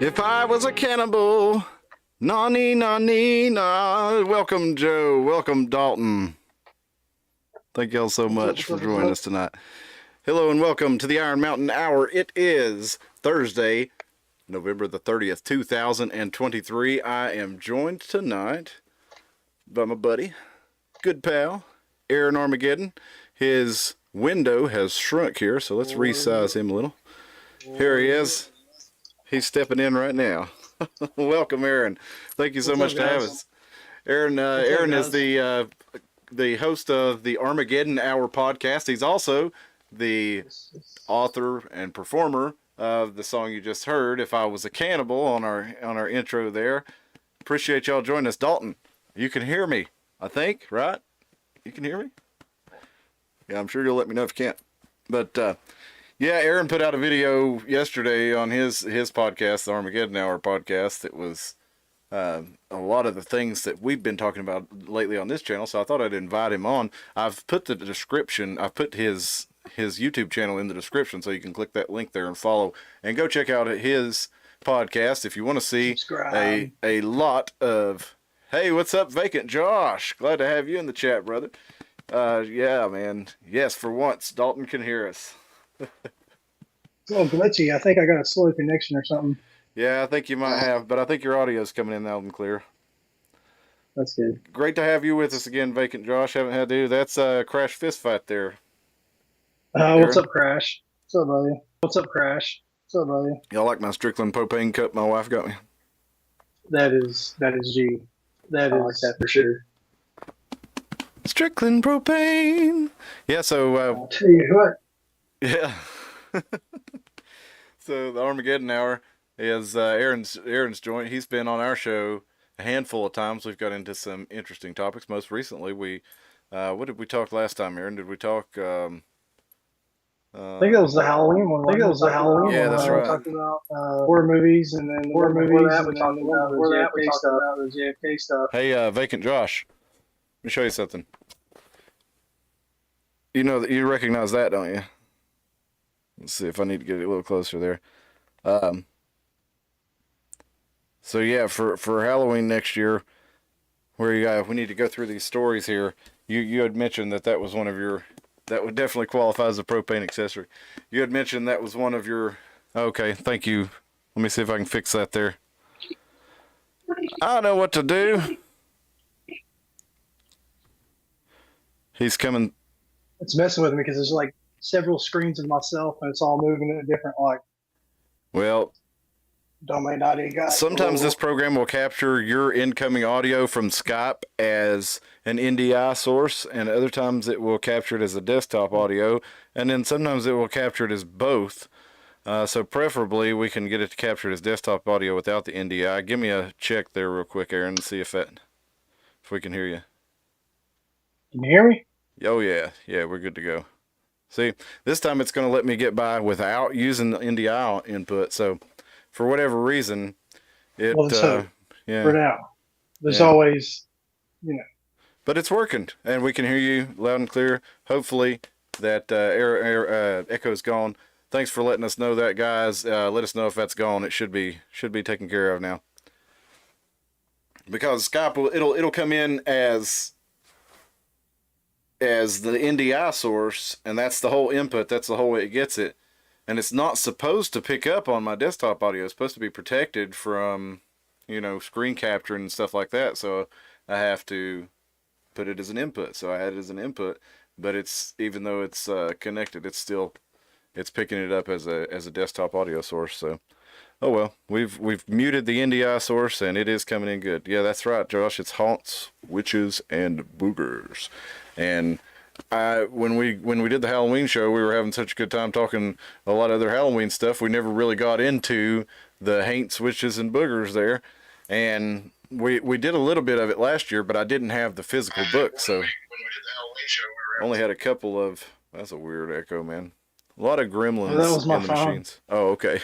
If I was a cannibal, nani nani na. Welcome, Joe. Welcome, Dalton. Thank y'all so much for joining us tonight. Hello and welcome to the Iron Mountain Hour. It is Thursday, November the 30th, 2023. I am joined tonight by my buddy, good pal, Aaron Armageddon. His window has shrunk here, so let's resize him a little. Here he is. He's stepping in right now. Welcome, Aaron. Thank you so much for having us. Aaron is the host of the Armageddon Hour podcast. He's also the author and performer of the song you just heard, "If I Was a Cannibal," on our intro there. Appreciate y'all joining us. Dalton, you can hear me, I think, right? You can hear me? Yeah, I'm sure you'll let me know if you can't. But yeah, Aaron put out a video yesterday on his podcast, the Armageddon Hour podcast. It was a lot of the things that we've been talking about lately on this channel, so I thought I'd invite him on. I've put the description, I've put his YouTube channel in the description, so you can click that link there and follow, and go check out his podcast if you want to see a lot of, hey, what's up, Vacant Josh? Glad to have you in the chat, brother. Yeah, man. Yes, for once, Dalton can hear us. It's a little glitchy. I think I got a slow connection or something. Yeah, I think you might have, but I think your audio's coming in loud and clear. That's good. Great to have you with us again, Vacant Josh. Haven't had to do. That's Crash Fist Fight there. What's up, Crash? What's up, buddy? What's up, Crash? What's up, buddy? Y'all like my Strickland propane cup my wife got me? That is G. That is like that for sure. Strickland propane. Yeah, so I'll tell you what. yeah. So the Armageddon Hour is Aaron's joint. He's been on our show a handful of times. We've got into some interesting topics. Most recently, we what did we talk last time, Aaron? Did we talk? I think that was the Halloween one. Yeah, that's right. We talked about horror movies, and then horror movies. We talked about the JFK stuff. Hey, Vacant Josh, let me show you something. You know that you recognize that, don't you? Let's see if I need to get it a little closer there. So yeah, for Halloween next year, we need to go through these stories here. You had mentioned that was one of your, that would definitely qualify as a propane accessory. You had mentioned that was one of your. Okay, thank you. Let me see if I can fix that there. I know what to do. He's coming. It's messing with me because there's like several screens of myself, and it's all moving at a different, like. Well, domain ID guy. Sometimes this program will capture your incoming audio from Skype as an NDI source, and other times it will capture it as a desktop audio, and then sometimes it will capture it as both. So preferably we can get it to capture it as desktop audio without the NDI. Give me a check there real quick, Aaron, and see if we can hear you. Can you hear me? Oh yeah, we're good to go. See, this time it's going to let me get by without using the NDI input. So, for whatever reason, it yeah. For now, there's always, But it's working, and we can hear you loud and clear. Hopefully, that echo's gone. Thanks for letting us know that, guys. Let us know if that's gone. It should be taken care of now. Because Skype it'll come in as the NDI source, and that's the whole input. That's the whole way it gets it. And it's not supposed to pick up on my desktop audio. It's supposed to be protected from, screen capturing and stuff like that. So I have to put it as an input. So I had it as an input, but even though it's connected, it's picking it up as a desktop audio source. So, oh well, we've muted the NDI source, and it is coming in good. Yeah, that's right, Josh. It's haunts, witches, and boogers. And when we did the Halloween show, we were having such a good time talking a lot of other Halloween stuff. We never really got into the haints, witches, and boogers there. And we did a little bit of it last year, but I didn't have the physical book. So when we did the Halloween show, we only had a couple of. That's a weird echo, man. A lot of gremlins in the machines. Oh, okay.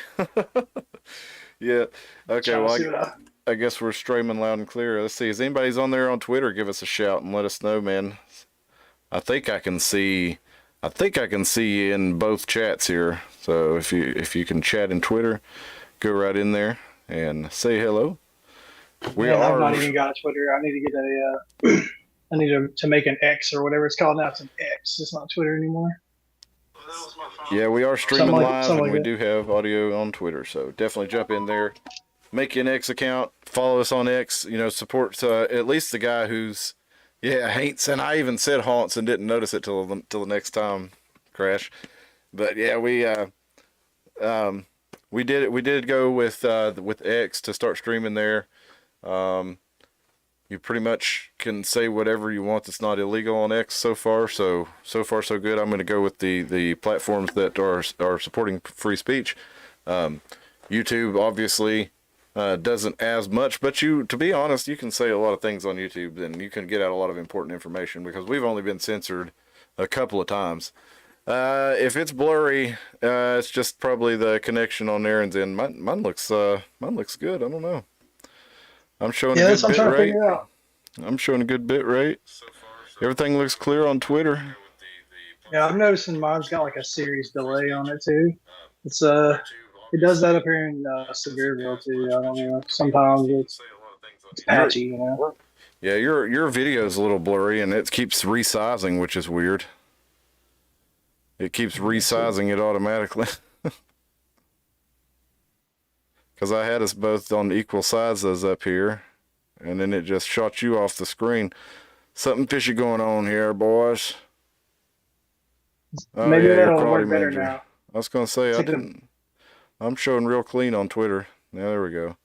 Yeah. Okay. Well, I guess we're streaming loud and clear. Let's see. Is anybody's on there on Twitter? Give us a shout and let us know, man. I think I can see in both chats here. So if you can chat in Twitter, go right in there and say hello. We Man, I've are. not even got a Twitter. I need to get I need to make an X or whatever it's called now. It's an X. It's not Twitter anymore. Yeah, we are streaming live, Something and like we that. do have audio on Twitter. So definitely jump in there, make you an X account, follow us on X. Support at least the guy who's hates. And I even said haunts and didn't notice it till the next time, Crash. But yeah, we did it. We did go with X to start streaming there. You pretty much can say whatever you want that's not illegal on X so far. So far so good. I'm going to go with the platforms that are supporting free speech. YouTube obviously doesn't as much, but to be honest, you can say a lot of things on YouTube and you can get out a lot of important information because we've only been censored a couple of times. If it's blurry, it's just probably the connection on Aaron's end. Mine looks good. I don't know. I'm showing a good That's what I'm bit trying to rate. figure out. I'm showing a good bit rate. Everything looks clear on Twitter. Yeah, I'm noticing mine's got like a serious delay on it too. It's it does that up here in Sevierville too. I don't know. Sometimes it's patchy, you know. Yeah, your video is a little blurry and it keeps resizing, which is weird. It keeps resizing it automatically. Because I had us both on equal sizes up here, and then it just shot you off the screen. Something fishy going on here, boys. Oh, Maybe yeah, that'll work better now. I was going to say, I'm showing real clean on Twitter. Yeah, there we go.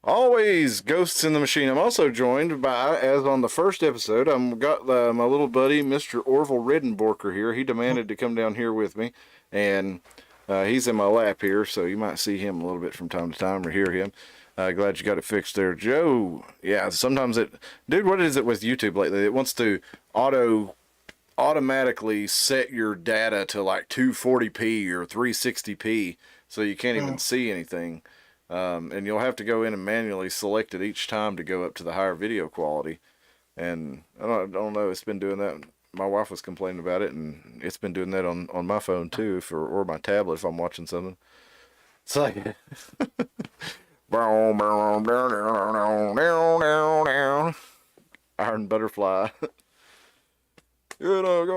Always Ghosts in the Machine. I'm also joined by, as on the first episode, I've got my little buddy, Mr. Orville Riddenborker here. He demanded to come down here with me, and he's in my lap here, so you might see him a little bit from time to time or hear him. Glad you got it fixed there, Joe. Yeah, sometimes dude, what is it with YouTube lately? It wants to automatically set your data to like 240p or 360p, so you can't even see anything. And you'll have to go in and manually select it each time to go up to the higher video quality. And I don't know, it's been doing that. My wife was complaining about it, and it's been doing that on my phone too, or my tablet if I'm watching something. It's like Iron Butterfly. Yeah,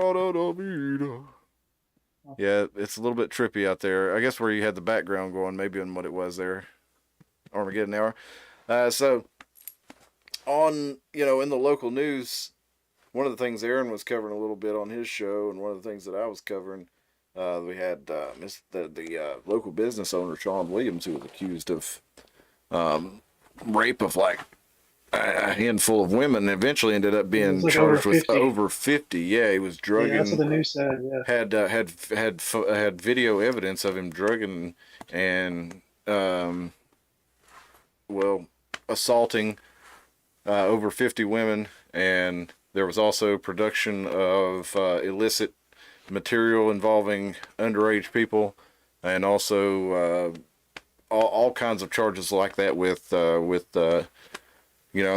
it's a little bit trippy out there. I guess where you had the background going, maybe on what it was there. Armageddon hour. So on, in the local news, one of the things Aaron was covering a little bit on his show, and one of the things that I was covering, we had the local business owner, Sean Williams, who was accused of rape of like a handful of women, and eventually ended up being like charged over with 50. Over 50. Yeah, he was drugging. Yeah, that's what the news said. Yeah. Had video evidence of him drugging and assaulting over 50 women, and there was also production of illicit material involving underage people, and also all kinds of charges like that with I'm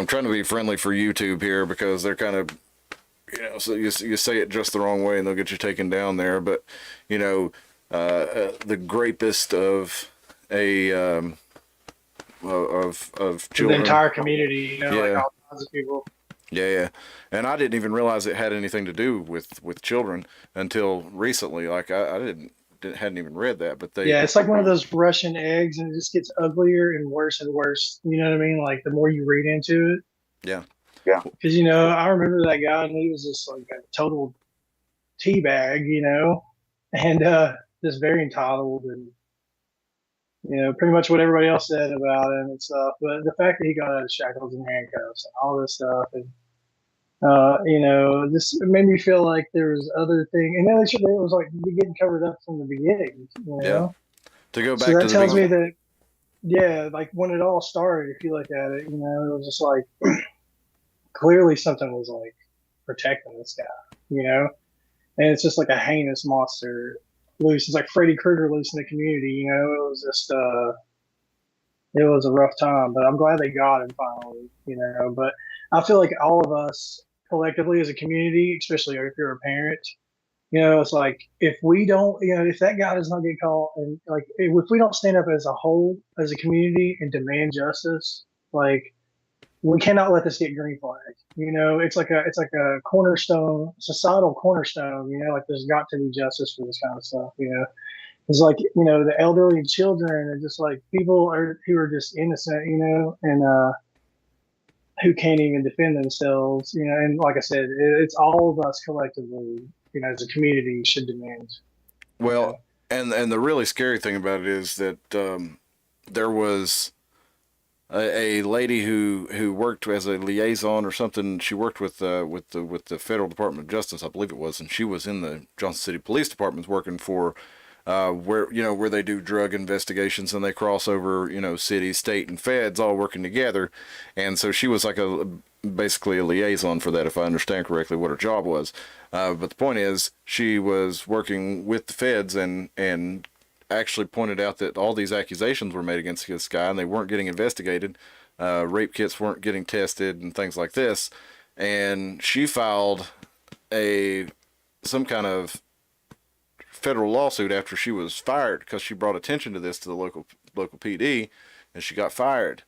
trying to be friendly for YouTube here because they're kind of, so you say it just the wrong way and they'll get you taken down there. But, the grapest of of children. The entire community, Yeah. like all kinds of people. Yeah. And I didn't even realize it had anything to do with children until recently. Like I hadn't even read that, but it's like one of those Russian eggs, and it just gets uglier and worse and worse. You know what I mean? Like the more you read into it. Yeah. Because I remember that guy, and he was just like a total teabag, and just very entitled, and pretty much what everybody else said about him and stuff. But the fact that he got out of shackles and handcuffs and all this stuff, and this made me feel like there was other thing, and then it was like getting covered up from the beginning. Yeah. To go back so that to the tells me that, like when it all started, if you look at it, it was just like clearly something was like protecting this guy, and it's just like a heinous monster loose. It's like Freddy Krueger loose in the community. It was just it was a rough time, but I'm glad they got him finally. But I feel like all of us collectively as a community, especially if you're a parent, It's like if we don't, if that guy does not get caught, and like if we don't stand up as a whole, as a community, and demand justice, like we cannot let this get green flag. It's like a cornerstone, societal cornerstone. Like there's got to be justice for this kind of stuff. It's like the elderly and children, and just like people who are just innocent. And who can't even defend themselves. And like I said, it's all of us collectively. As a community, should demand. You know, Well, and the really scary thing about it is that there was a lady who worked as a liaison or something. She worked with the Federal Department of Justice, I believe it was, and she was in the Johnson City Police Department working for where they do drug investigations and they cross over city, state, and feds all working together, and so she was like basically a liaison for that, if I understand correctly what her job was. But the point is, she was working with the feds and actually pointed out that all these accusations were made against this guy and they weren't getting investigated. Rape kits weren't getting tested and things like this. And she filed a some kind of federal lawsuit after she was fired because she brought attention to this to the local PD, and she got fired.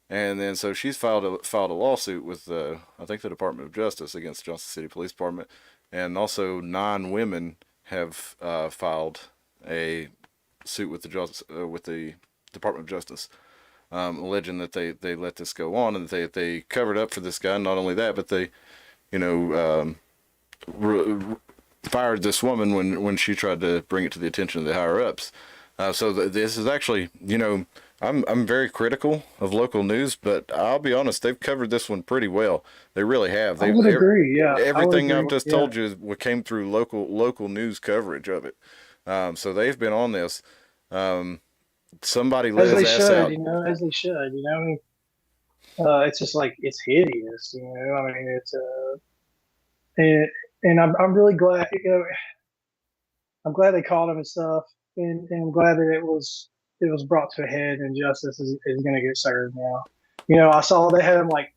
And then so she's filed a lawsuit with I think the Department of Justice against the Johnson City Police Department, and also 9 women have filed a suit with the Department of Justice, alleging that they let this go on and they covered up for this guy. Not only that, but they, you know, fired this woman when she tried to bring it to the attention of the higher ups. This is actually, I'm very critical of local news, but I'll be honest, they've covered this one pretty well. They really have. I would agree. Yeah, I would Everything agree. I've just Yeah, told you is what came through local news coverage of it. So they've been on this. Somebody let as they his ass should. out. As they should. I mean, it's just like it's hideous. I mean, and I'm really glad. I'm glad they caught him and stuff, and I'm glad that it was brought to a head and justice is going to get served now. I saw they had him like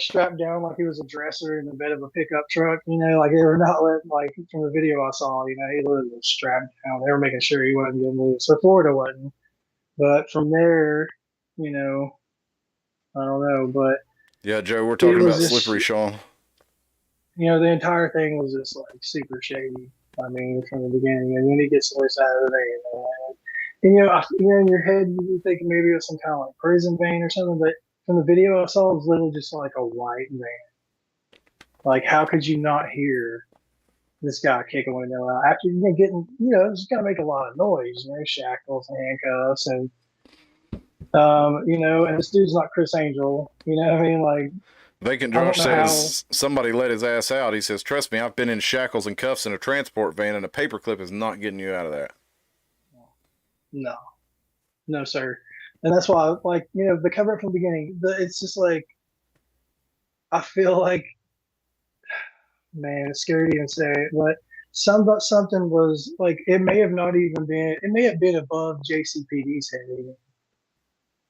strapped down like he was a dresser in the bed of a pickup truck. Like they were not letting, like from the video I saw. He literally was strapped down. They were making sure he wasn't getting loose. So Florida wasn't, but from there, you know, I don't know, but Yeah, Joe, we're it talking was about just, Slippery Sean. the entire thing was just like super shady. I mean, from the beginning, and then he gets voice out of it, and in your head you think maybe it was some kind of like prison van or something, but from the video I saw, it was literally just like a white van. Like, how could you not hear this guy kick a window out after getting, it's gonna make a lot of noise, shackles and handcuffs, and and this dude's not Chris Angel, what I mean? Like, Vacant I don't Josh know how. says somebody let his ass out. He says, "Trust me, I've been in shackles and cuffs in a transport van, and a paperclip is not getting you out of that." No, no, sir. And that's why, like, the cover from the beginning, it's just like I feel like, man, it's scary to even say it, but something was like it may have not even been. It may have been above JCPD's head. Even.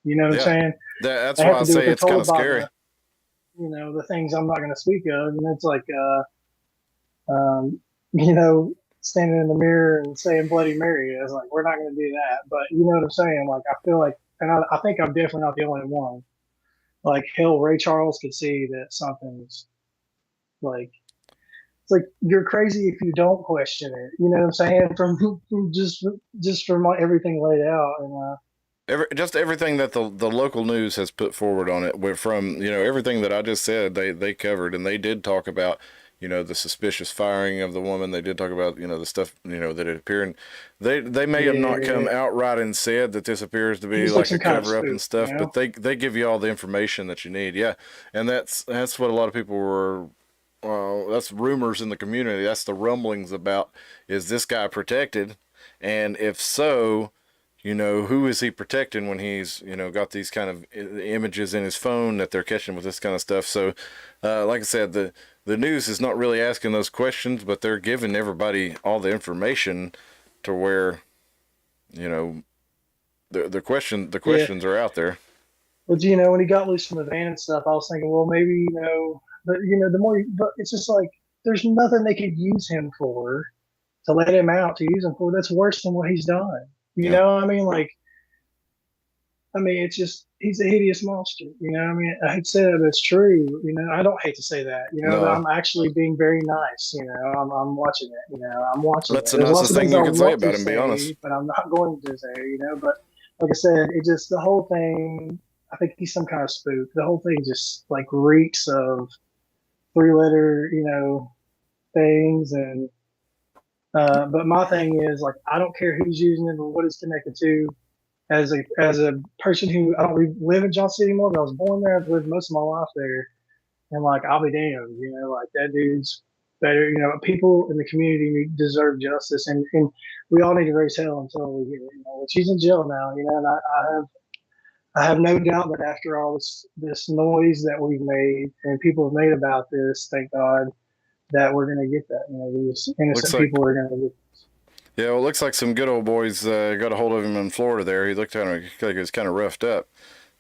You know what I'm Yeah, saying? that's They why have I to do what say they're it's kind told of by scary. the things I'm not going to speak of. And it's like, um, you know, standing in the mirror and saying Bloody Mary. It's like, we're not going to do that. But you know what I'm saying? Like, I feel like, and I think I'm definitely not the only one. Like, hell, Ray Charles could see that something's like, it's like you're crazy if you don't question it. You know what I'm saying? From just from everything laid out, and Just everything that the local news has put forward on it, from everything that I just said, they covered, and they did talk about the suspicious firing of the woman. They did talk about the stuff that it appeared. They may have not come yeah, outright and said that this appears to be just like like a some kind of cover up and spook, stuff, but they give you all the information that you need. Yeah, and that's what a lot of people were. That's rumors in the community. That's the rumblings about, is this guy protected, and if so, who is he protecting when he's, got these kind of images in his phone that they're catching with this kind of stuff. So, like I said, the news is not really asking those questions, but they're giving everybody all the information to where, you know, the yeah. questions are out there. But when he got loose from the van and stuff, I was thinking, well, maybe but the more, but it's just like there's nothing they could use him for to let him out to use him for. That's worse than what he's done. You Yeah. know, I mean, like, I mean, it's just he's a hideous monster. You know, I mean, I hate to say that, but it's true. You know, I don't hate to say that. You know, but No, I'm actually being very nice. You know, I'm watching it. You know, I'm watching it. that's the There's lots nicest of thing things I you can say want about to him. Be honest. say, but I'm not going to say. You know, but like I said, it just the whole thing. I think he's some kind of spook. The whole thing just like reeks of three-letter, you know, things. And but my thing is like, I don't care who's using it or what it's connected to. As a person who I don't live in Johnson City anymore, but I was born there. I've lived most of my life there, and like I'll be damned, you know, like that dude's better. You know, people in the community deserve justice, and we all need to raise hell until we get it. You know, she's in jail now, you know, and I have no doubt that after all this noise that we've made and people have made about this, thank God that we're going to get that. You know, these Looks innocent like people are going to get. Yeah, well, it looks like some good old boys got a hold of him in Florida. There, he looked kind of like he was kind of roughed up.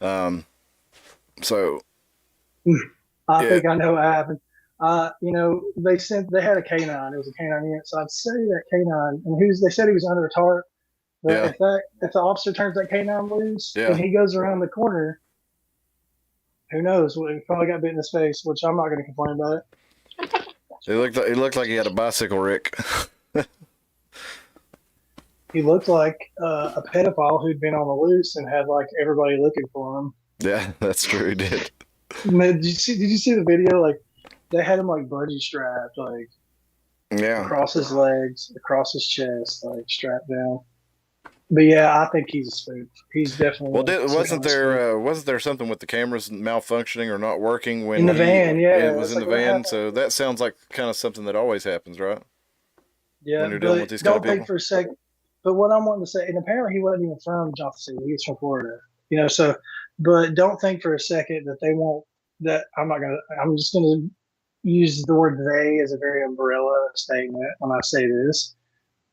Um, so I yeah, think I know what happened. You know, they had a canine. It was a canine unit. So I'd say that canine, and they said he was under a tarp. But yeah, if the officer turns that canine loose and yeah. he goes around the corner, who knows? Well, he probably got bit in his face, which I'm not going to complain about it. He looked like he had a bicycle wreck. He looked like a pedophile who'd been on the loose and had like everybody looking for him. Yeah, that's true. He did. Man, did you see the video? Like they had him like bungee strapped, like Yeah. across his legs, across his chest, like strapped down. But yeah, I think he's a spook. He's Well, definitely some kind wasn't of spook. there something with the cameras malfunctioning or not working In when the van, it yeah, was it's in like the what van? happened. So that sounds like kind of something that always happens, right? Yeah, When you're dealing but with these kind of don't think people. for a second. But what I'm wanting to say, and apparently he wasn't even from Johnson City. He was from Florida. You know, so but don't think for a second that they won't. That I'm not gonna. I'm just gonna use the word "they" as a very umbrella statement when I say this.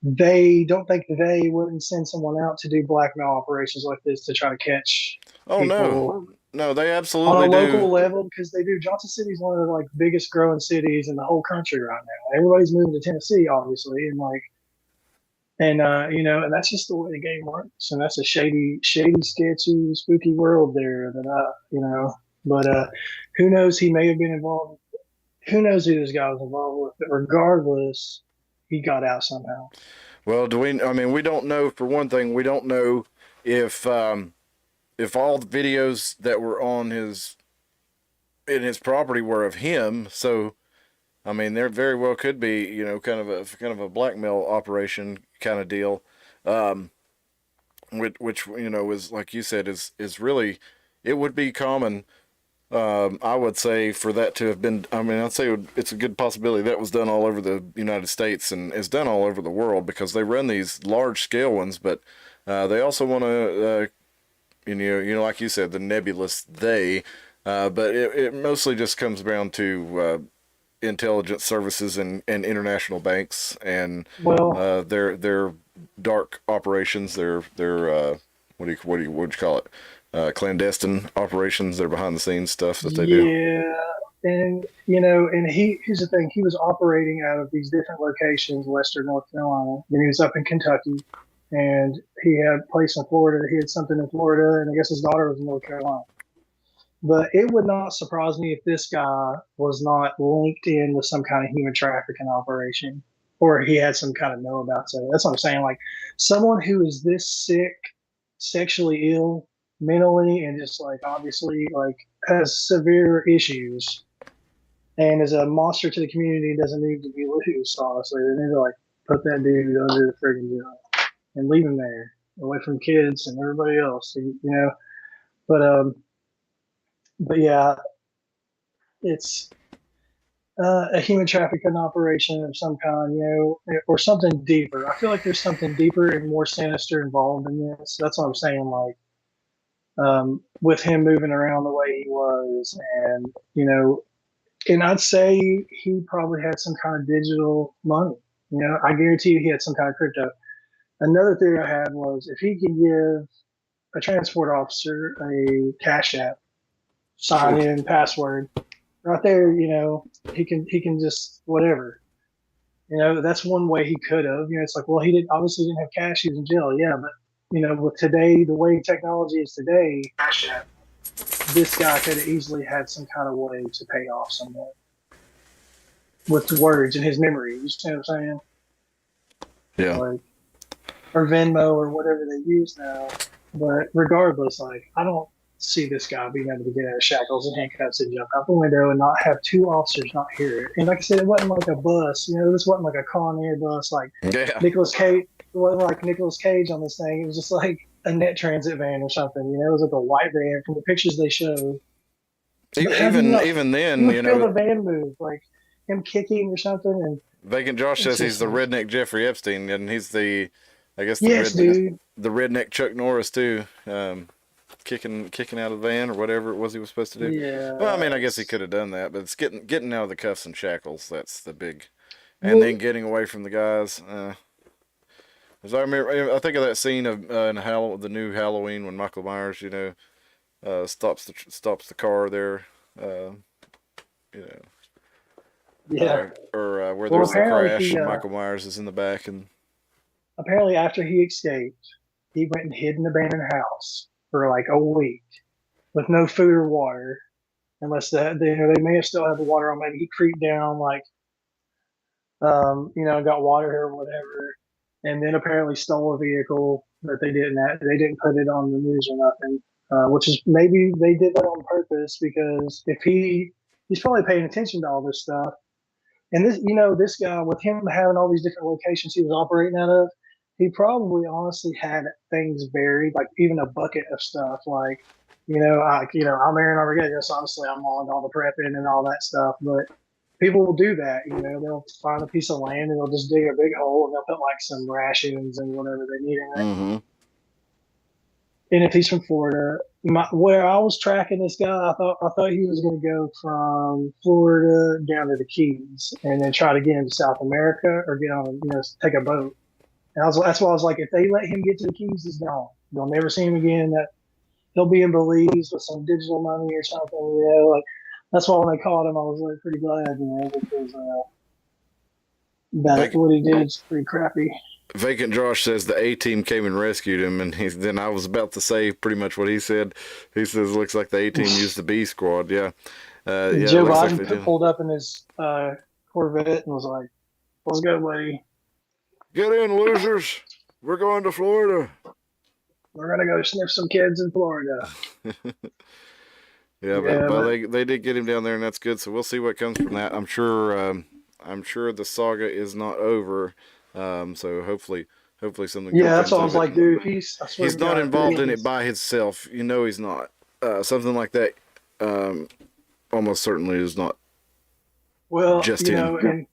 They don't think they wouldn't send someone out to do blackmail operations like this to try to catch Oh no, people no, they on a absolutely do. local level because they do. Johnson City is one of the like biggest growing cities in the whole country right now. Everybody's moving to Tennessee, obviously, and like you know, and that's just the way the game works. And that's a shady, shady, sketchy, spooky world there that you know. But who knows? He may have been involved. Who knows who this guy was involved with? But regardless, he got out somehow. Well, do we? I mean, we don't know. For one thing, we don't know if if all the videos that were on his in his property were of him. So, I mean, there very well could be, kind of a blackmail operation kind of deal, um, which is like you said is really, it would be common. I would say for that to have been, I mean, I'd say it's a good possibility that was done all over the United States and is done all over the world because they run these large scale ones, but they also want to, like you said, the nebulous they, but it mostly just comes down to intelligence services and international banks and Well, their dark operations, their what do you call it? Clandestine operations, their behind the scenes stuff that they do. yeah, and you know, and here's the thing: he was operating out of these different locations, Western North Carolina. Then he was up in Kentucky, and he had a place in Florida. He had something in Florida, and I guess his daughter was in North Carolina. But it would not surprise me if this guy was not linked in with some kind of human trafficking operation, or he had some kind of know about it. That's what I'm saying. Like someone who is this sick, sexually ill, mentally, and just like obviously like has severe issues, and is a monster to the community, doesn't need to be loose. Honestly, they need to like put that dude under the friggin' jail and leave him there, away from kids and everybody else. You know, but yeah, it's a human trafficking operation of some kind, you know, or something deeper. I feel like there's something deeper and more sinister involved in this. That's what I'm saying. Like, with him moving around the way he was, and you know, and I'd say he probably had some kind of digital money. You know, I guarantee you he had some kind of crypto. Another theory I had was if he could give a transport officer a cash app, sign Phew. in, password, right there, he can just whatever. That's one way he could have. It's like, well, he didn't obviously didn't have cash. He was in jail, yeah, but with today, the way technology is today, this guy could have easily had some kind of way to pay off someone with words in his memory. You see what I'm saying? Yeah. Like, or Venmo or whatever they use now. But regardless, like, I don't see this guy being able to get out of shackles and handcuffs and jump out the window and not have two officers not hear it. And like I said, it wasn't like a bus. This wasn't like a Con Air bus like Yeah. Nicolas Cage. It wasn't like Nicolas Cage on this thing. It was just like a net transit van or something. It was like a white van from the pictures they showed. Even then, you would feel the van move, like him kicking or something. And Vacant Josh says he's the redneck Jeffrey Epstein, and he's the, I guess, the yes, dude. the redneck Chuck Norris too, kicking out of the van or whatever it was he was supposed to do. Yeah. Well, I mean, I guess he could have done that, but it's getting out of the cuffs and shackles. That's the big, and then getting away from the guys. As I remember, I think of that scene of in the new Halloween when Michael Myers, stops the car there, Yeah. where there's the apparently crash and Michael Myers is in the back, and apparently after he escaped, he went and hid in an abandoned house for like a week with no food or water, unless they may have still had the water on. Maybe he creeped down, like, got water or whatever, and then apparently stole a vehicle that they didn't put it on the news or nothing. Which is maybe they did that on purpose, because if he's probably paying attention to all this stuff. And this guy, with him having all these different locations he was operating out of, he probably honestly had things buried, like even a bucket of stuff. Like, I'm Aaron Armageddon, so obviously I'm on all the prepping and all that stuff. But people will do that. They'll find a piece of land and they'll just dig a big hole and they'll put like some rations and whatever they need in it. mm-hmm. And if he's from Florida, where I was tracking this guy, I thought he was going to go from Florida down to the Keys and then try to get into South America or get on, take a boat. And that's why I was like, if they let him get to the Keys, he's gone. They'll never see him again. That he'll be in Belize with some digital money or something. Like, that's why when they caught him, I was like pretty glad, because what he did is pretty crappy. Vacant Josh says the A-team came and rescued him, and then I was about to say pretty much what he said. He says it looks like the A-team used the B squad. Yeah. Joe Biden pulled up in his Corvette and was like, "Let's go, buddy. Get in, losers. We're going to Florida. We're gonna go sniff some kids in Florida." But they did get him down there, and that's good. So we'll see what comes from that. I'm sure the saga is not over. So hopefully something. Yeah, that's what I was like, dude. He's not involved in it by himself. He's not. Something like that, almost certainly is not. Well, just him.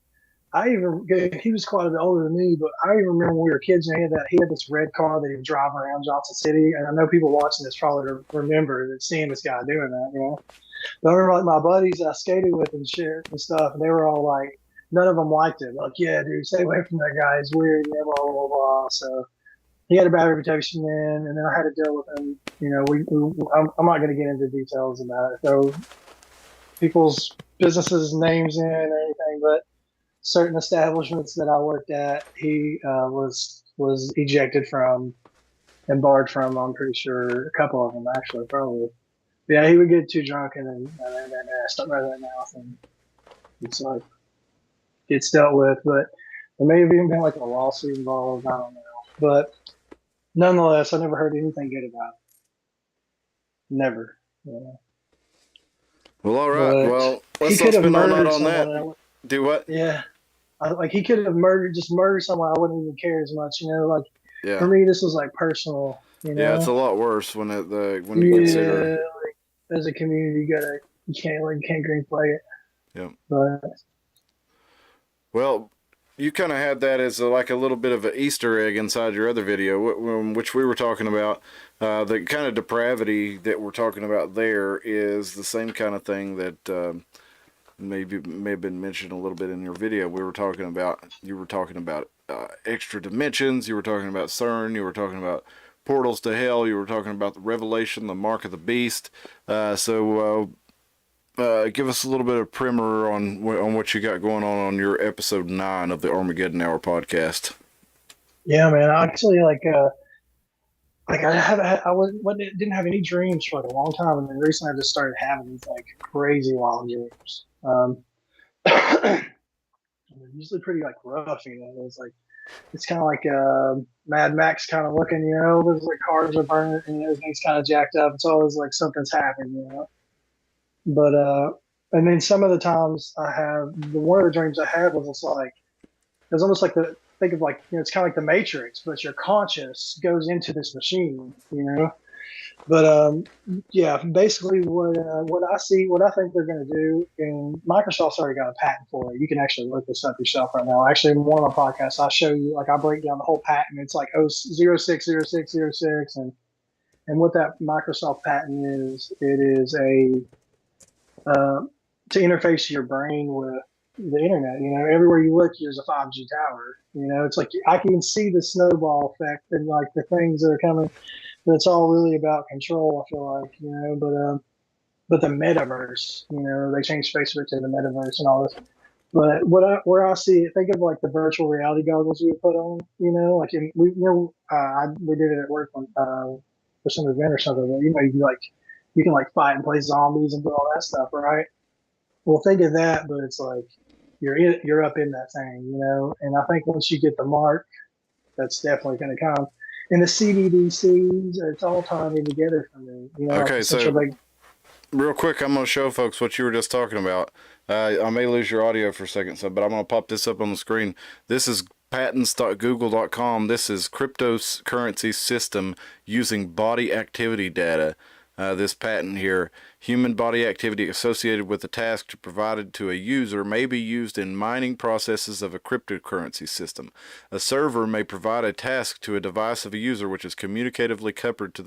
And he was quite a bit older than me, but I even remember when we were kids and he had this red car that he would drive around Johnson City. And I know people watching this probably remember that seeing this guy doing that, But I remember, like, my buddies I skated with and shit and stuff, and they were all like, none of them liked it. Like, yeah, dude, stay away from that guy. He's weird, blah, blah, blah, blah. So he had a bad reputation then, and then I had to deal with him. I'm not going to get into details about it. So people's businesses, names in or anything, but certain establishments that I worked at, he was ejected from and barred from. I'm pretty sure a couple of them, actually, probably. But yeah, he would get too drunk and then stuck right in their mouth, and it's like gets dealt with. But there may have even been like a lawsuit involved. I don't know. But nonetheless, I never heard anything good about it. Never. Well, all right. Well, let's not spend all night on that. Do what? Yeah. He could have murdered someone. I wouldn't even care as much. For me, this was like personal. Yeah, it's a lot worse when you consider. Like, as a community, you can't green flag it. Yeah. But well, you kind of had that as a little bit of an Easter egg inside your other video, which we were talking about. The kind of depravity that we're talking about there is the same kind of thing that may have been mentioned a little bit in your video. You were talking about extra dimensions. You were talking about CERN. You were talking about portals to hell. You were talking about the Revelation, the mark of the beast. So give us a little bit of primer on what you got going on your episode 9 of the Armageddon Hour podcast. Yeah, man. Actually, didn't have any dreams for like a long time, and then recently I just started having these like crazy wild dreams. They're usually pretty like rough, you know. It's kind of like Mad Max kind of looking, you know. There's like cars are burning and everything's kind of jacked up. It's always like something's happening, you know. But and then some of the times one of the dreams I had was just like it's almost like think of like it's kind of like the Matrix, but your conscious goes into this machine, you know. But yeah, basically what I think they're going to do, and Microsoft's already got a patent for it. You can actually look this up yourself right now. Actually, in one of my podcasts, I show you I break down the whole patent. It's like 060606, and what that Microsoft patent is, it is a to interface your brain with the internet. You know, everywhere you look, there's a 5G tower. You know, it's like I can see the snowball effect and like the things that are coming. But it's all really about control. I feel like, you know, but the metaverse, you know, they changed Facebook to the metaverse and all this. But where I see it, think of like the virtual reality goggles we would put on, you know, like we did it at work for some event or something. But, you know, you can like fight and play zombies and do all that stuff, right? Well, think of that, but it's like you're up in that thing, you know. And I think once you get the mark, that's definitely going to come. And the CBDCs, it's all tying together for me, you know. Okay, so real quick, I'm going to show folks what you were just talking about. I may lose your audio for a second, but I'm going to pop this up on the screen. This is patents.google.com. This is cryptocurrency system using body activity data. This patent here, human body activity associated with the task provided to a user may be used in mining processes of a cryptocurrency system. A server may provide a task to a device of a user which is communicatively coupled to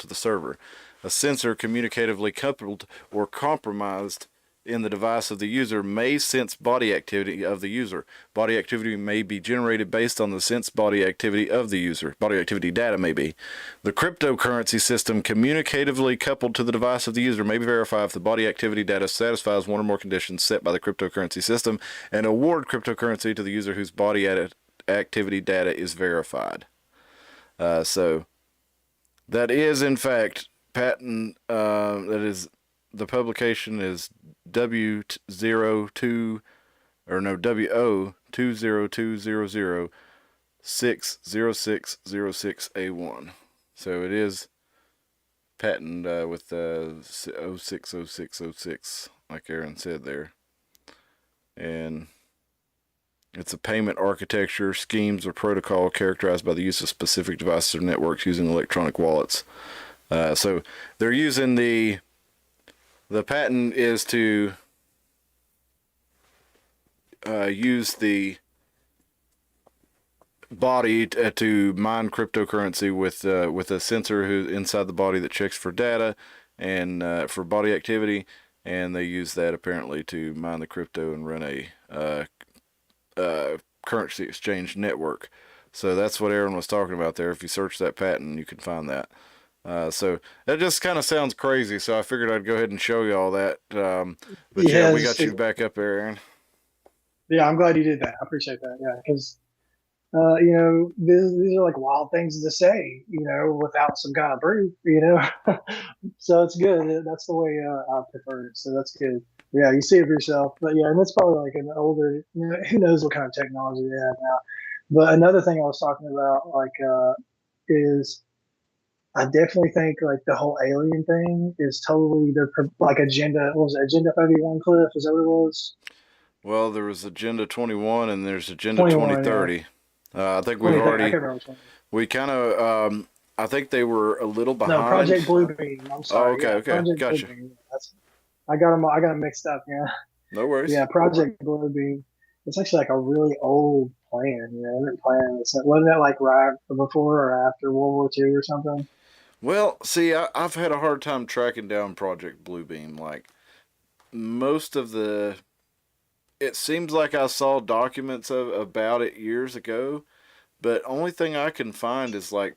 the server. A sensor communicatively coupled or compromised in the device of the user may sense body activity of the user. Body activity may be generated based on the sensed body activity of the user. Body activity data may be. The cryptocurrency system communicatively coupled to the device of the user may verify if the body activity data satisfies one or more conditions set by the cryptocurrency system and award cryptocurrency to the user whose body activity data is verified. So that is in fact patent. That is, the publication is WO 20200060606A1. So it is patent with 060606, like Aaron said there. And it's a payment architecture, schemes, or protocol characterized by the use of specific devices or networks using electronic wallets. So they're using the patent is to use the body to mine cryptocurrency with a sensor inside the body that checks for data and for body activity, and they use that apparently to mine the crypto and run a currency exchange network. So that's what Aaron was talking about there. If you search that patent, you can find that. So that just kind of sounds crazy, so I figured I'd go ahead and show you all that. But yeah, we got you back up there, Aaron. Yeah, I'm glad you did that. I appreciate that. Yeah, because you know, these are like wild things to say, you know, without some kind of proof, you know. So it's good. That's the way I prefer it. So that's good. Yeah, you see it for yourself. But yeah, and that's probably like an older, you know, who knows what kind of technology they have now. But another thing I was talking about, is I definitely think like the whole alien thing is totally their like agenda. What was it, Agenda 31, Cliff? Is that what it was? Well, there was Agenda 21 and there's Agenda 2030. Yeah. I think we've already. We kind of. I think they were a little behind. No, Project Bluebeam. I'm sorry. Oh, okay, okay, Project gotcha. Bluebeam. I got them mixed up. Yeah. No worries. Yeah, Project Bluebeam. It's actually like a really old plan. You know, wasn't that like right before or after World War II or something? Well, see, I've had a hard time tracking down Project Bluebeam. Like most of the, it seems like I saw documents about it years ago, but only thing I can find is like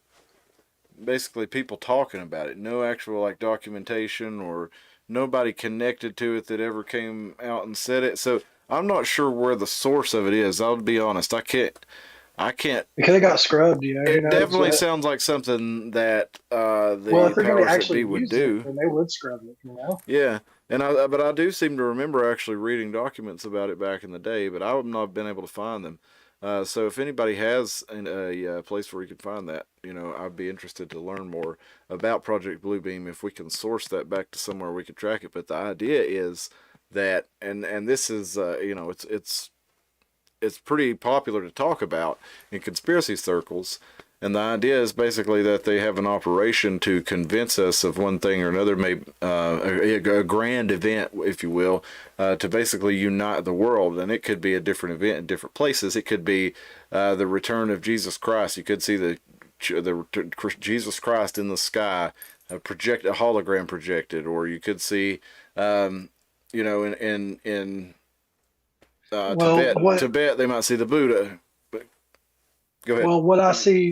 basically people talking about it. No actual like documentation or nobody connected to it that ever came out and said it. So I'm not sure where the source of it is. I'll be honest. I can't. Because it got scrubbed, who It knows? definitely sounds like something that Well, the if they're going to powers that actually be would use it, do. then they would scrub it. Yeah, but I do seem to remember actually reading documents about it back in the day, but I've not been able to find them. So if anybody has a place where you can find that, I'd be interested to learn more about Project Bluebeam if we can source that back to somewhere we can track it. But the idea is that, and this is, it's pretty popular to talk about in conspiracy circles. And the idea is basically that they have an operation to convince us of one thing or another, maybe a grand event, if you will, to basically unite the world. And it could be a different event in different places. It could be the return of Jesus Christ. You could see the Jesus Christ in the sky, a hologram projected, or you could see, in Well, Tibet, they might see the Buddha. But go ahead. Well, what I see, is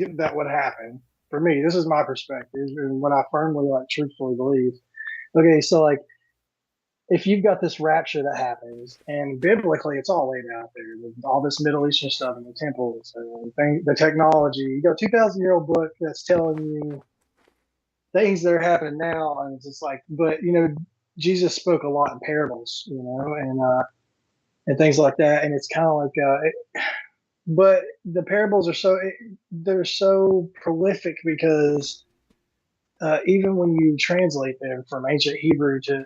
that would happen for me. This is my perspective, and what I firmly, truthfully believe. Okay, so if you've got this rapture that happens, and biblically it's all laid out there, with all this Middle Eastern stuff in the temples and the technology. You got a 2,000-year-old book that's telling you things that are happening now, and it's just but Jesus spoke a lot in parables, and things like that, and it's kind of but the parables are they're so prolific because even when you translate them from ancient Hebrew to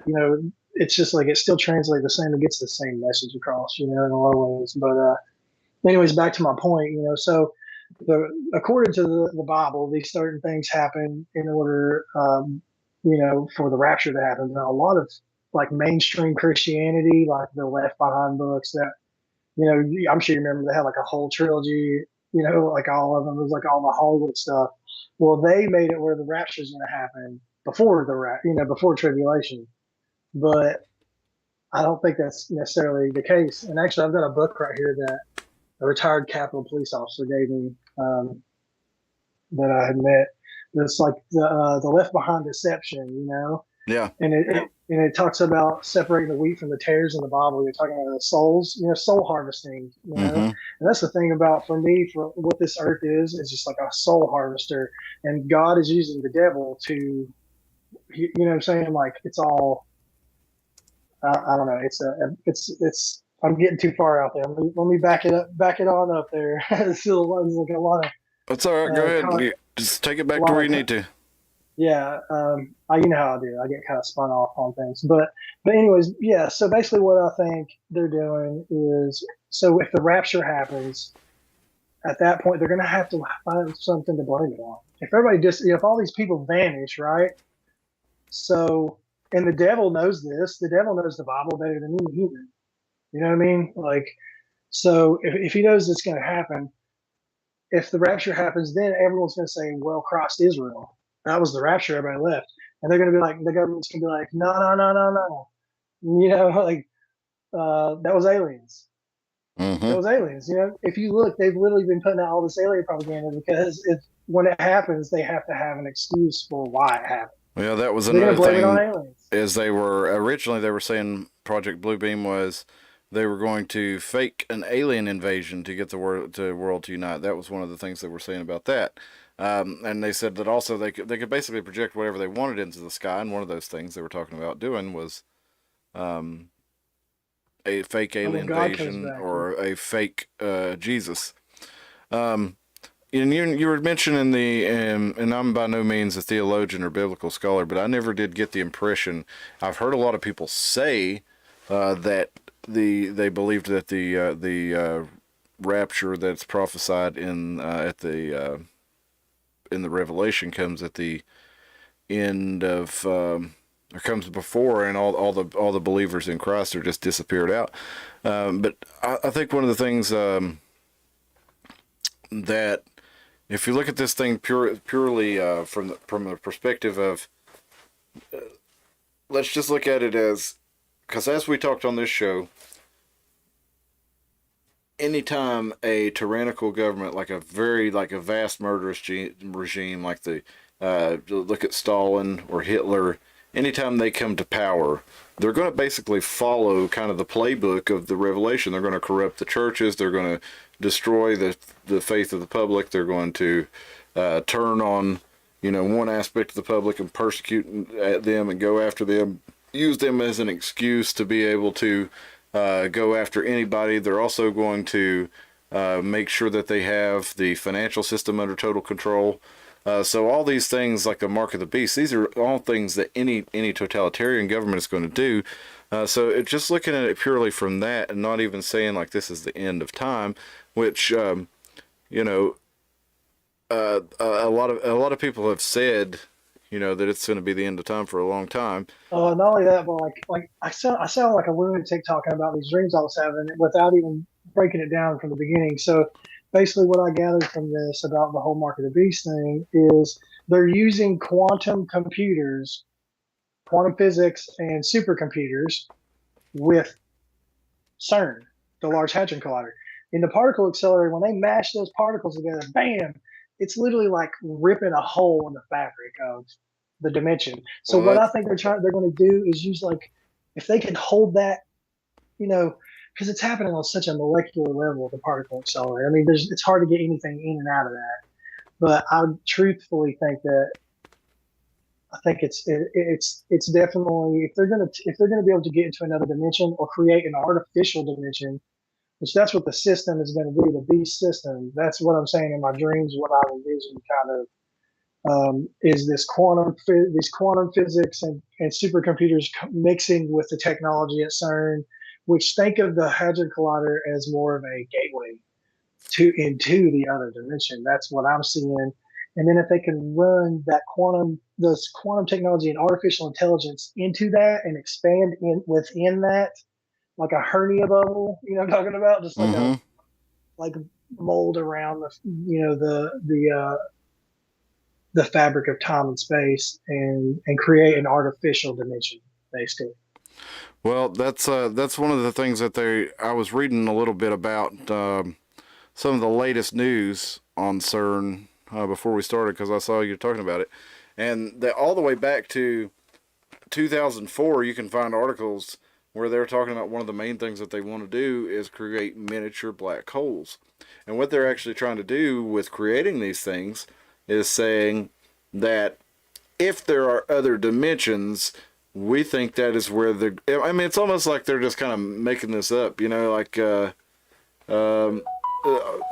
it's just it still translates the same. It gets the same message across, in a lot of ways. But anyways, back to my point. According to the Bible, these certain things happen in order, for the rapture to happen. Now, a lot of mainstream Christianity, like the Left Behind books that I'm sure you remember they had a whole trilogy, all of them. It was all the Hollywood stuff. Well, they made it where the rapture is going to happen before before tribulation. But I don't think that's necessarily the case. And actually, I've got a book right here that a retired Capitol police officer gave me that I had met. It's the Left Behind deception, Yeah. And it talks about separating the wheat from the tares in the Bible. You're talking about the souls, soul harvesting, Mm-hmm. And that's the thing for me, for what this earth is just like a soul harvester. And God is using the devil to, what I'm saying? It's all, I don't know. It's, I'm getting too far out there. Let me back it on up there. It's still a lot of, That's all right. Go ahead. Just take it back to where you need to. Yeah, you know how I do. I get kind of spun off on things, but anyways, yeah. So basically, what I think they're doing is, so if the rapture happens, at that point, they're going to have to find something to blame it on. If everybody if all these people vanish, right? So, and the devil knows this. The devil knows the Bible better than any human. You know what I mean? So if he knows it's going to happen, if the rapture happens, then everyone's going to say, "Well, Christ Israel." That was the rapture. Everybody left, and they're going to be the government's going to be no, no, no, no, no. That was aliens. Mm-hmm. That was aliens. If you look, they've literally been putting out all this alien propaganda because when it happens, they have to have an excuse for why it happened. Yeah, that was They're another blame thing. it on aliens. Is they were saying Project Bluebeam was they were going to fake an alien invasion to get the world to unite. That was one of the things they were saying about that. And they said that also they could basically project whatever they wanted into the sky, and one of those things they were talking about doing was a fake alien invasion or a fake Jesus. And you were mentioning and I'm by no means a theologian or biblical scholar, but I never did get the impression. I've heard a lot of people say that they believed that the rapture that's prophesied in the Revelation comes at the end of or comes before, and all the believers in Christ are just disappeared out. But I think one of the things that if you look at this thing purely from the perspective of let's just look at it because as we talked on this show, anytime a tyrannical government, like a vast murderous regime like the Look at Stalin or Hitler. Anytime they come to power, they're going to basically follow kind of the playbook of the Revelation. They're going to corrupt the churches. They're going to destroy the faith of the public. They're going to turn on, one aspect of the public and persecute them and go after them, use them as an excuse to be able to go after anybody. They're also going to make sure that they have the financial system under total control. So all these things, like the mark of the beast, these are all things that any totalitarian government is going to do. So it's just looking at it purely from that, and not even saying like this is the end of time, which a lot of people have said, that it's going to be the end of time for a long time. Not only that, but like I sound like a lunatic talking about these dreams I was having without even breaking it down from the beginning. So basically, what I gathered from this about the whole mark of the beast thing is they're using quantum computers, quantum physics, and supercomputers with CERN, the Large Hadron Collider. In the particle accelerator, when they mash those particles together, bam, it's literally like ripping a hole in the fabric of the dimension. So Well, what I think they're going to do is use, like, if they can hold that, because it's happening on such a molecular level, the particle accelerator. I mean, it's hard to get anything in and out of that. But I truthfully think that I think it's definitely, if they're gonna be able to get into another dimension or create an artificial dimension, which that's what the system is going to be, the beast system. That's what I'm saying in my dreams. What I envision kind of is these quantum physics and supercomputers mixing with the technology at CERN, which think of the Hadron Collider as more of a gateway into the other dimension. That's what I'm seeing. And then if they can run this quantum technology and artificial intelligence into that and expand within that, like a hernia bubble, I'm talking about, just like mm-hmm. like mold around the fabric of time and space, and create an artificial dimension, basically. Well, that's one of the things that I was reading a little bit about some of the latest news on CERN before we started, because I saw you talking about it, and all the way back to 2004, you can find articles where they're talking about one of the main things that they want to do is create miniature black holes. And what they're actually trying to do with creating these things is saying that if there are other dimensions, we think that is where I mean, it's almost like they're just kind of making this up, like um,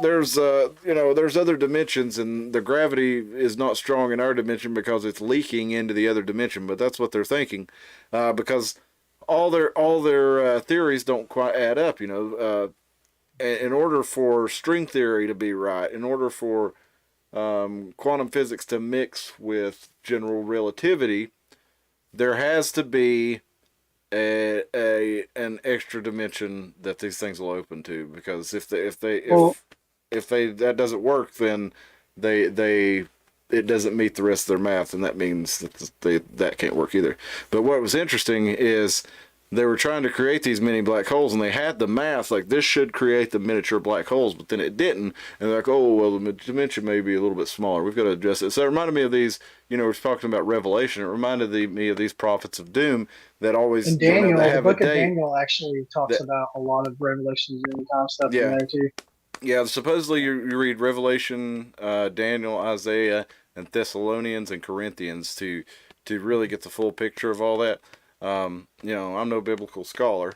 there's there's other dimensions, and the gravity is not strong in our dimension because it's leaking into the other dimension. But that's what they're thinking, because all their theories don't quite add up. In order for string theory to be right, in order for quantum physics to mix with general relativity, there has to be an extra dimension that these things will open to. Because if that doesn't work, then it doesn't meet the rest of their math, and that means that can't work either. But what was interesting is they were trying to create these mini black holes, and they had the math like this should create the miniature black holes, but then it didn't. And they're like, oh, well, the dimension may be a little bit smaller. We've got to adjust it. So it reminded me of these, we're talking about Revelation. It reminded me of these prophets of doom that always, And Daniel, they the have book a of date. Daniel actually talks about a lot of Revelations and time stuff in there too. Yeah, supposedly you read Revelation, Daniel, Isaiah, and Thessalonians and Corinthians to really get the full picture of all that. I'm no biblical scholar,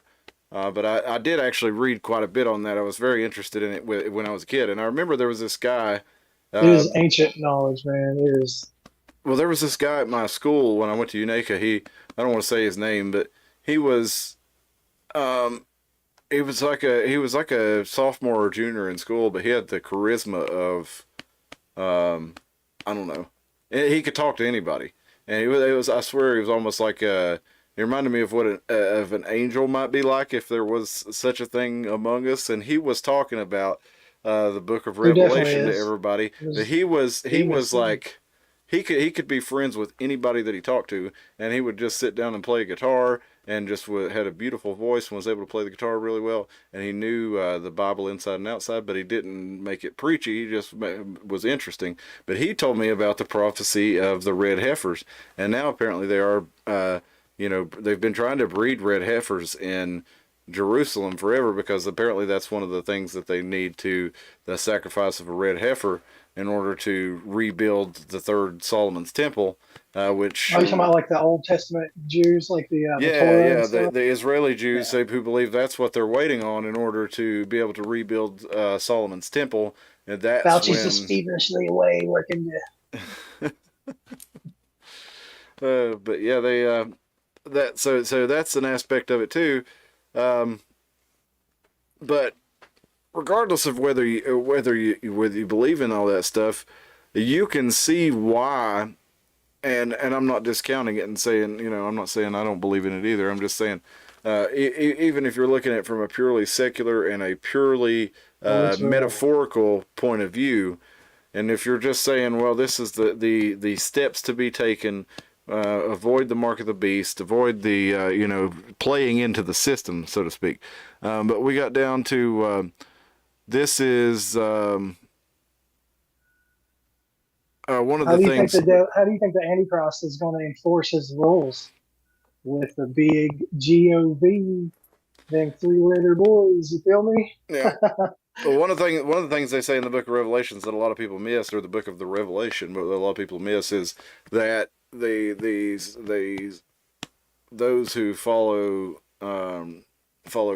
but I did actually read quite a bit on that. I was very interested in it when I was a kid, and I remember there was this guy. It is ancient knowledge, man. It is. Well, there was this guy at my school when I went to UNACA. I don't want to say his name, but he was, he was like a sophomore or junior in school, but he had the charisma of, I don't know, he could talk to anybody, and it was I swear he was almost like a. It reminded me of what of an angel might be like if there was such a thing among us. And he was talking about the book of Revelation to everybody. He was like he could be friends with anybody that he talked to, and he would just sit down and play guitar and just had a beautiful voice and was able to play the guitar really well. And he knew the Bible inside and outside, but he didn't make it preachy. He just was interesting. But he told me about the prophecy of the red heifers, and now apparently they are, they've been trying to breed red heifers in Jerusalem forever, because apparently that's one of the things that they need to the sacrifice of a red heifer in order to rebuild the third Solomon's temple, which Are you talking about like the Old Testament Jews, like the yeah, Torah yeah, and stuff? the Israeli Jews, Yeah. who believe that's what they're waiting on in order to be able to rebuild Solomon's temple, and that's Fauci's when. just feverishly away working But yeah, they that so that's an aspect of it too. Um, but regardless of whether you believe in all that stuff, you can see why. And I'm not discounting it and saying, I'm not saying I don't believe in it either. I'm just saying, even if you're looking at it from a purely secular and a purely literal. metaphorical point of view, and if you're just saying, well, this is the steps to be taken, avoid the mark of the beast, avoid the playing into the system, so to speak. But we got down to this is one of the things. How do you think the Antichrist is going to enforce his rules with the big GOV, them three-letter boys? You feel me? Yeah. Well, one of the things they say in the Book of Revelations that a lot of people miss, or the Book of the Revelation, but a lot of people miss, is that those who follow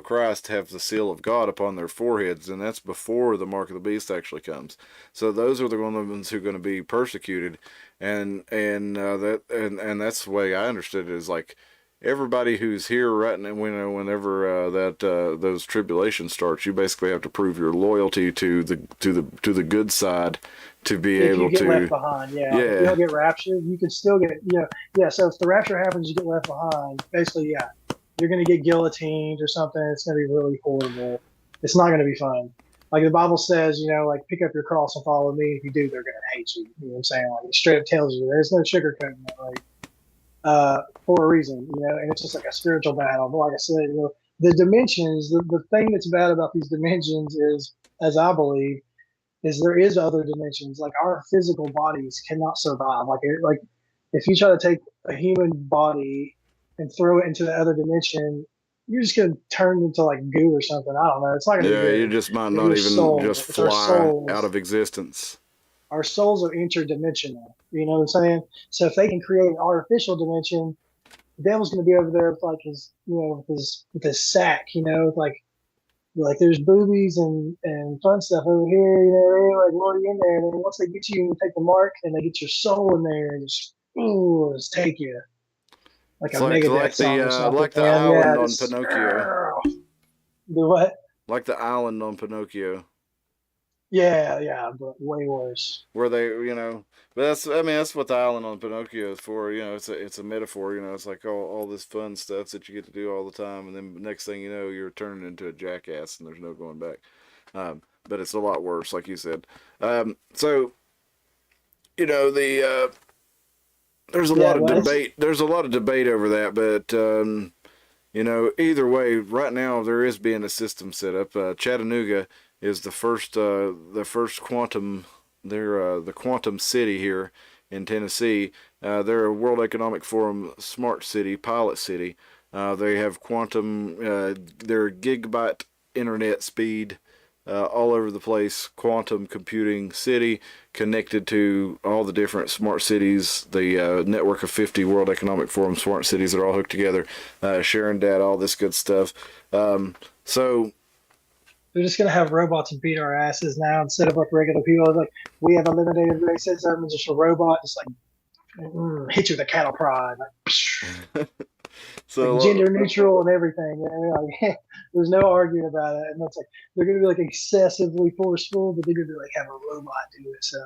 Christ have the seal of God upon their foreheads, and that's before the mark of the beast actually comes. So those are the ones who are going to be persecuted, and that's the way I understood it, is like everybody who's here right now, whenever those tribulations starts, you basically have to prove your loyalty to the good side to be If you able get left to. behind, yeah. If you Yeah, don't get raptured, you can still get, yeah. So if the rapture happens, you get left behind. Basically, yeah, you're going to get guillotined or something. It's going to be really horrible. It's not going to be fun. Like the Bible says, like pick up your cross and follow me. If you do, they're going to hate you. You know what I'm saying? Like it straight up tells you. There's no sugarcoating it. Like for a reason, and it's just like a spiritual battle. But like I said, the dimensions, the thing that's bad about these dimensions is, as I believe, is there is other dimensions. Like our physical bodies cannot survive. Like if you try to take a human body and throw it into the other dimension, you're just gonna turn into like goo or something. I don't know. It's not gonna be yeah, you good. just might But not your even just soul, it's our fly out souls. of existence. Our souls are interdimensional. You know what I'm saying? So if they can create an artificial dimension, the devil's going to be over there with like his, with his sack, like there's boobies and fun stuff over here, they're like lure you in there, and then once they get you and take the mark, and they get your soul in there, and just take you like a It's like Megadeth song or something, like the man. Yeah, island on just Pinocchio, do what? like the island on Pinocchio, Yeah, yeah, but way worse. where they, but that's what the island on Pinocchio is for. It's a metaphor. It's like all this fun stuff that you get to do all the time, and then next thing you know, you're turning into a jackass, and there's no going back. But it's a lot worse, like you said. So the there's a Yeah, lot of well, it's debate. There's a lot of debate over that, but either way, right now there is being a system set up. Chattanooga is the first quantum. They're the quantum city here in Tennessee. They're a World Economic Forum smart city, pilot city. They have quantum. Their gigabyte internet speed all over the place. Quantum computing city connected to all the different smart cities. The network of 50 World Economic Forum smart cities that are all hooked together, sharing data, all this good stuff. So they're just gonna have robots beat our asses now instead of like regular people. It's like we have eliminated racism, and just a robot just like hit you with a cattle prod, like so gender neutral and everything. Like, there's no arguing about it. And it's like they're gonna be like excessively forceful, but they're gonna be like have a robot do it. So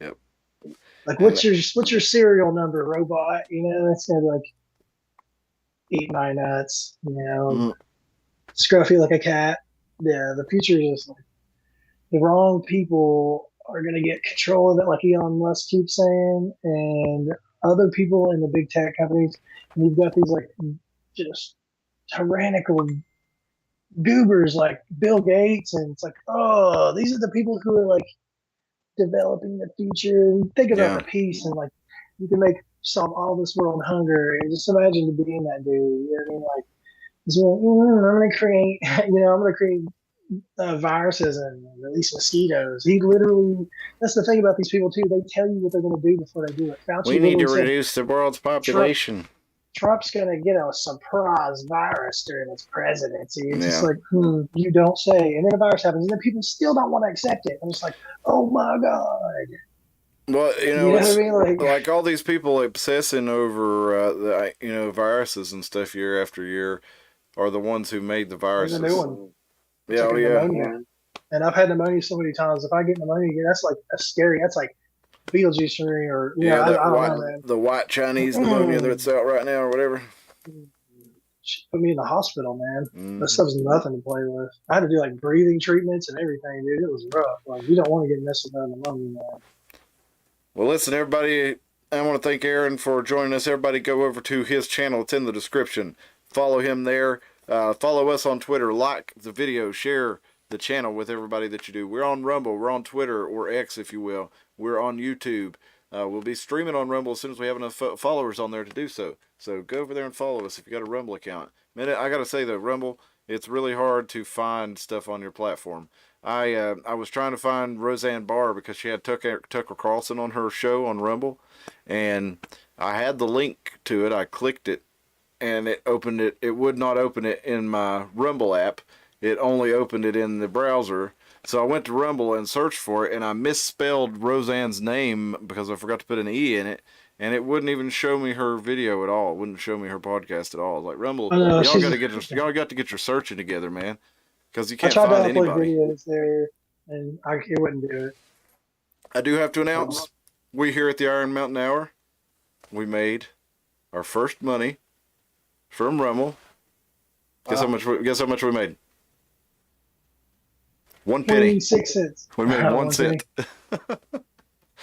yep. like, And what's your serial number, robot? It's gonna be like eat my nuts. mm, Scruffy like a cat. Yeah, the future is just like the wrong people are gonna get control of it, like Elon Musk keeps saying, and other people in the big tech companies, and you've got these like just tyrannical goobers like Bill Gates, and it's like, oh, these are the people who are like developing the future. Think about Yeah. the peace and like you can make solve all this world hunger. And just imagine being that dude. You know what I mean? Like, I'm gonna create, I'm gonna create viruses and release mosquitoes. He literally, that's the thing about these people too. They tell you what they're gonna do before they do it. We Fauci need literally to said reduce the world's Trump, population. Trump's gonna get a surprise virus during his presidency. It's just Yeah. like, you don't say. And then a virus happens, and then people still don't want to accept it. I'm just like, oh my god. Well, You know what I it's mean? like all these people obsessing over viruses and stuff year after year are the ones who made the There's a viruses. new one. It's Yeah, like a pneumonia. And I've had pneumonia so many times. If I get pneumonia again, that's scary. That's like Beetlejuice for me, or Yeah, I that don't white, know, man. the white Chinese pneumonia that's out right now or whatever. Put me in the hospital, man. Mm-hmm. That stuff's nothing to play with. I had to do like breathing treatments and everything, dude. It was rough. Like, you don't want to get messed with that pneumonia, man. Well, listen, everybody, I want to thank Aaron for joining us. Everybody go over to his channel. It's in the description. Follow him there. Follow us on Twitter. Like the video. Share the channel with everybody that you do. We're on Rumble. We're on Twitter, or X, if you will. We're on YouTube. We'll be streaming on Rumble as soon as we have enough followers on there to do so. So go over there and follow us if you got a Rumble account. Man, I got to say, though, Rumble, it's really hard to find stuff on your platform. I was trying to find Roseanne Barr because she had Tucker Carlson on her show on Rumble, and I had the link to it. I clicked it, and it opened it. It would not open it in my Rumble app. It only opened it in the browser. So I went to Rumble and searched for it, and I misspelled Roseanne's name because I forgot to put an E in it, and it wouldn't even show me her video at all. It wouldn't show me her podcast at all. I was like, Rumble, y'all got to get your searching together, man, because you can't find anybody. I tried to upload videos there, and it wouldn't do it. I do have to announce, we here at the Iron Mountain Hour, we made our first money from Rumble. Guess how much we made? 1 penny. 26 cents. We made 1 cent.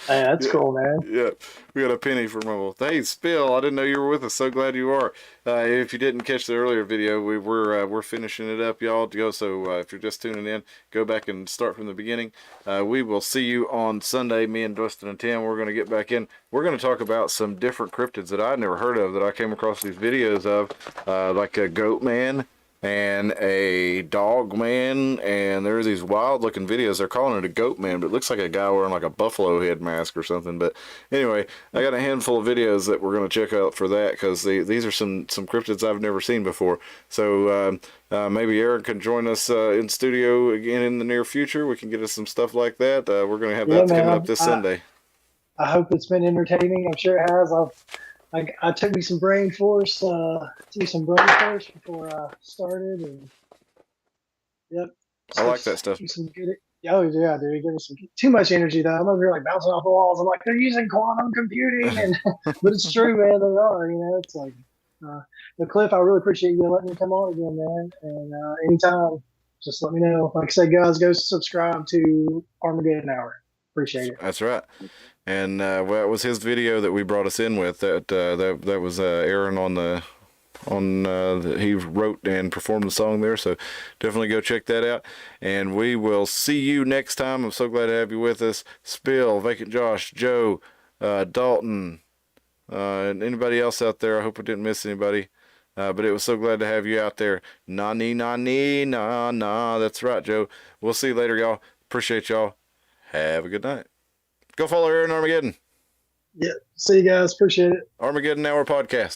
Hey, that's cool, man. Yeah, we got a penny from Rumble. Hey, Spill, I didn't know you were with us. So glad you are. If you didn't catch the earlier video, we're finishing it up, y'all. So if you're just tuning in, go back and start from the beginning. We will see you on Sunday. Me and Dustin and Tim, we're going to get back in. We're going to talk about some different cryptids that I'd never heard of that I came across these videos of, like a goat man and a dog man, and there are these wild looking videos. They're calling it a goat man, but it looks like a guy wearing like a buffalo head mask or something. But anyway, I got a handful of videos that we're going to check out for that, because these are some cryptids I've never seen before. So maybe Aaron can join us in studio again in the near future. We can get us some stuff like that. We're going to have that coming up this Sunday. I hope it's been entertaining. I'm sure it has. I took me some brain force, before I started, and yep. I like that stuff. Oh yeah, dude, give me some too much energy though. I'm over here like bouncing off the walls. I'm like, they're using quantum computing, and but it's true, man. They are. It's like, but Cliff, I really appreciate you letting me come on again, man. And anytime, just let me know. Like I said, guys, go subscribe to Armageddon Hour. Appreciate it. That's right. And well, it was his video that we brought us in with. That was Aaron he wrote and performed the song there. So definitely go check that out. And we will see you next time. I'm so glad to have you with us. Spill, Vacant Josh, Joe, Dalton, and anybody else out there. I hope we didn't miss anybody. But it was so glad to have you out there. Nah. That's right, Joe. We'll see you later, y'all. Appreciate y'all. Have a good night. Go follow Aaron Armageddon. Yeah. See you guys. Appreciate it. Armageddon Hour Podcast.